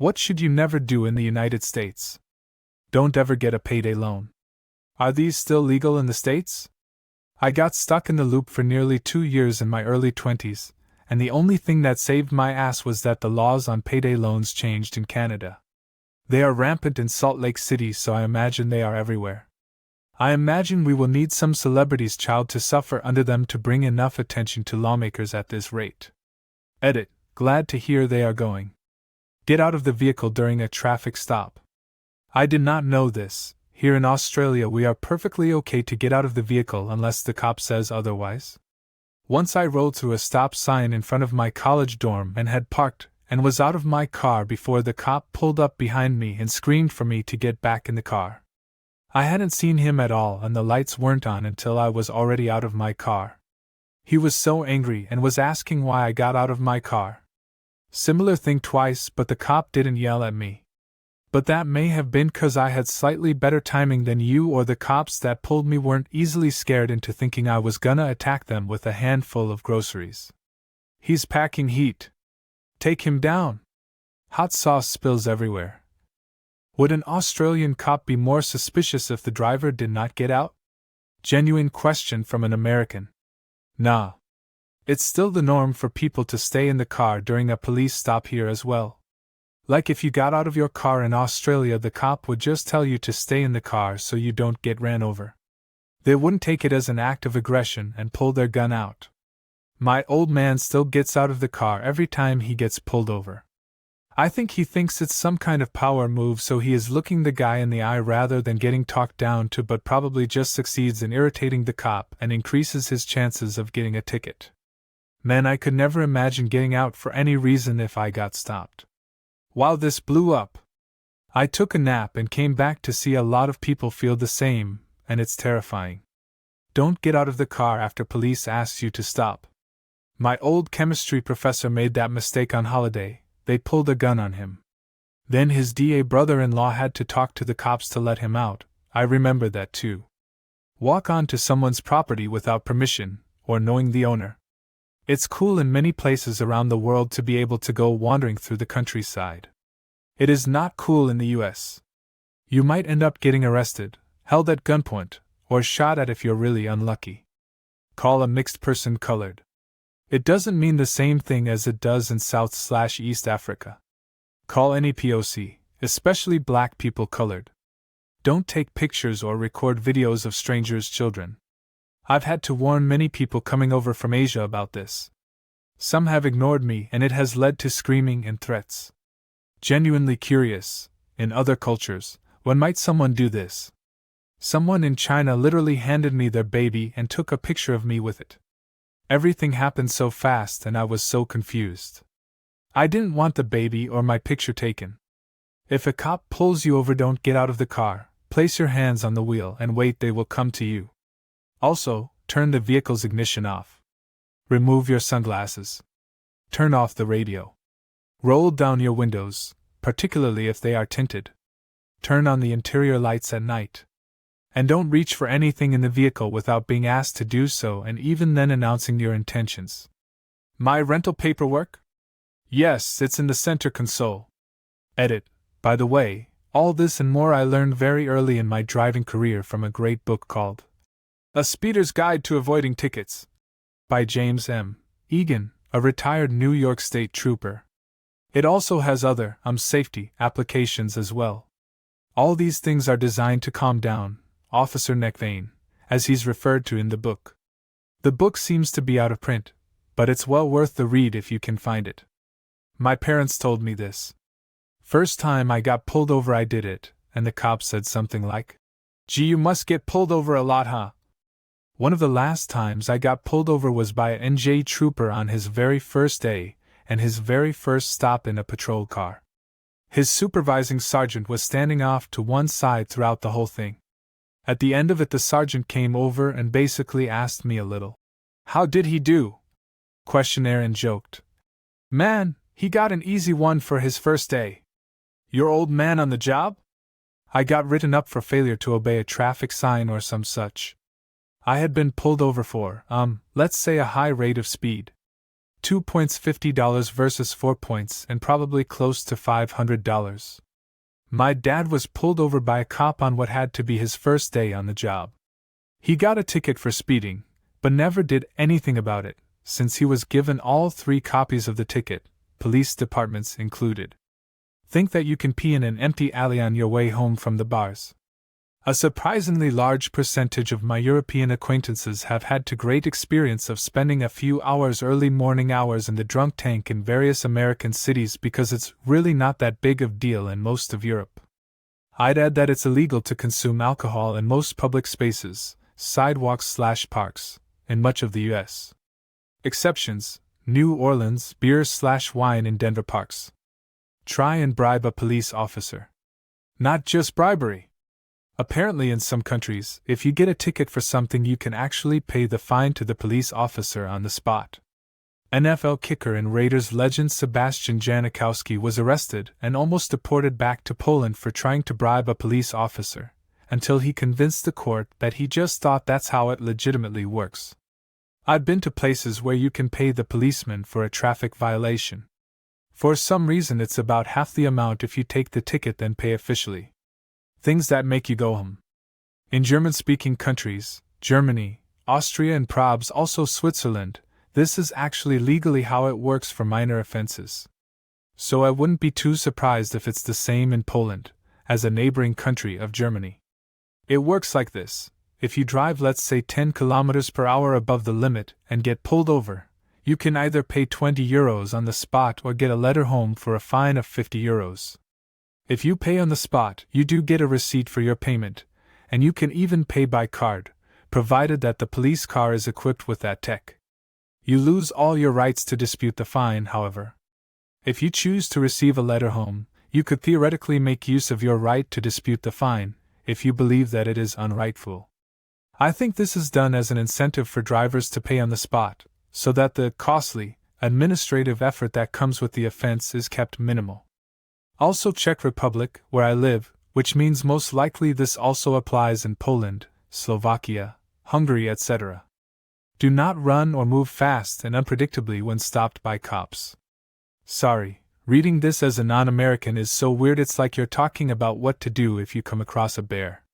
What should you never do in the United States? Don't ever get a payday loan. Are these still legal in the States? I got stuck in the loop for nearly 2 years in my early 20s, and the only thing that saved my ass was that the laws on payday loans changed in Canada. They are rampant in Salt Lake City, so I imagine they are everywhere. I imagine we will need some celebrity's child to suffer under them to bring enough attention to lawmakers at this rate. Edit. Glad to hear they are going. Get out of the vehicle during a traffic stop. I did not know this. Here in Australia we are perfectly okay to get out of the vehicle unless the cop says otherwise. Once I rolled through a stop sign in front of my college dorm and had parked and was out of my car before the cop pulled up behind me and screamed for me to get back in the car. I hadn't seen him at all and the lights weren't on until I was already out of my car. He was so angry and was asking why I got out of my car. Similar thing twice, but the cop didn't yell at me. But that may have been 'cause I had slightly better timing than you, or the cops that pulled me weren't easily scared into thinking I was gonna attack them with a handful of groceries. He's packing heat. Take him down. Hot sauce spills everywhere. Would an Australian cop be more suspicious if the driver did not get out? Genuine question from an American. Nah. It's still the norm for people to stay in the car during a police stop here as well. Like if you got out of your car in Australia, the cop would just tell you to stay in the car so you don't get ran over. They wouldn't take it as an act of aggression and pull their gun out. My old man still gets out of the car every time he gets pulled over. I think he thinks it's some kind of power move, so he is looking the guy in the eye rather than getting talked down to, but probably just succeeds in irritating the cop and increases his chances of getting a ticket. Man, I could never imagine getting out for any reason if I got stopped. While this blew up, I took a nap and came back to see a lot of people feel the same, and it's terrifying. Don't get out of the car after police asks you to stop. My old chemistry professor made that mistake on holiday. They pulled a gun on him. Then his DA brother-in-law had to talk to the cops to let him out. I remember that too. Walk onto someone's property without permission, or knowing the owner. It's cool in many places around the world to be able to go wandering through the countryside. It is not cool in the US. You might end up getting arrested, held at gunpoint, or shot at if you're really unlucky. Call a mixed person colored. It doesn't mean the same thing as it does in South/East Africa. Call any POC, especially black people colored. Don't take pictures or record videos of strangers' children. I've had to warn many people coming over from Asia about this. Some have ignored me, and it has led to screaming and threats. Genuinely curious, in other cultures, when might someone do this? Someone in China literally handed me their baby and took a picture of me with it. Everything happened so fast and I was so confused. I didn't want the baby or my picture taken. If a cop pulls you over, don't get out of the car, place your hands on the wheel and wait, they will come to you. Also, turn the vehicle's ignition off. Remove your sunglasses. Turn off the radio. Roll down your windows, particularly if they are tinted. Turn on the interior lights at night. And don't reach for anything in the vehicle without being asked to do so, and even then announcing your intentions. My rental paperwork? Yes, it's in the center console. Edit. By the way, all this and more I learned very early in my driving career from a great book called A Speeder's Guide to Avoiding Tickets, by James M. Egan, a retired New York State trooper. It also has other safety applications as well. All these things are designed to calm down Officer Neckvein, as he's referred to in the book. The book seems to be out of print, but it's well worth the read if you can find it. My parents told me this. First time I got pulled over I did it, and the cop said something like, "Gee, you must get pulled over a lot, huh?" One of the last times I got pulled over was by an NJ trooper on his very first day, and his very first stop in a patrol car. His supervising sergeant was standing off to one side throughout the whole thing. At the end of it, the sergeant came over and basically asked me a little, "How did he do?" questionnaire, and joked, "Man, he got an easy one for his first day." Your old man on the job? I got written up for failure to obey a traffic sign or some such. I had been pulled over for, let's say a high rate of speed. 2 points $50 versus 4 points and probably close to $500. My dad was pulled over by a cop on what had to be his first day on the job. He got a ticket for speeding, but never did anything about it, since he was given all 3 copies of the ticket, police departments included. Think that you can pee in an empty alley on your way home from the bars. A surprisingly large percentage of my European acquaintances have had to great experience of spending a few hours early morning hours in the drunk tank in various American cities because it's really not that big of a deal in most of Europe. I'd add that it's illegal to consume alcohol in most public spaces, sidewalks/parks, in much of the U.S. Exceptions: New Orleans, beer/wine in Denver parks. Try and bribe a police officer. Not just bribery. Apparently, in some countries, if you get a ticket for something, you can actually pay the fine to the police officer on the spot. NFL kicker and Raiders legend Sebastian Janikowski was arrested and almost deported back to Poland for trying to bribe a police officer, until he convinced the court that he just thought that's how it legitimately works. I've been to places where you can pay the policeman for a traffic violation. For some reason, it's about half the amount if you take the ticket than pay officially. Things that make you go hum. In German-speaking countries, Germany, Austria and probs also Switzerland, this is actually legally how it works for minor offenses. So I wouldn't be too surprised if it's the same in Poland, as a neighboring country of Germany. It works like this: if you drive, let's say 10 km per hour above the limit and get pulled over, you can either pay €20 on the spot or get a letter home for a fine of €50. If you pay on the spot, you do get a receipt for your payment, and you can even pay by card, provided that the police car is equipped with that tech. You lose all your rights to dispute the fine, however. If you choose to receive a letter home, you could theoretically make use of your right to dispute the fine, if you believe that it is unrightful. I think this is done as an incentive for drivers to pay on the spot, so that the costly, administrative effort that comes with the offense is kept minimal. Also Czech Republic, where I live, which means most likely this also applies in Poland, Slovakia, Hungary, etc. Do not run or move fast and unpredictably when stopped by cops. Sorry, reading this as a non-American is so weird. It's like you're talking about what to do if you come across a bear.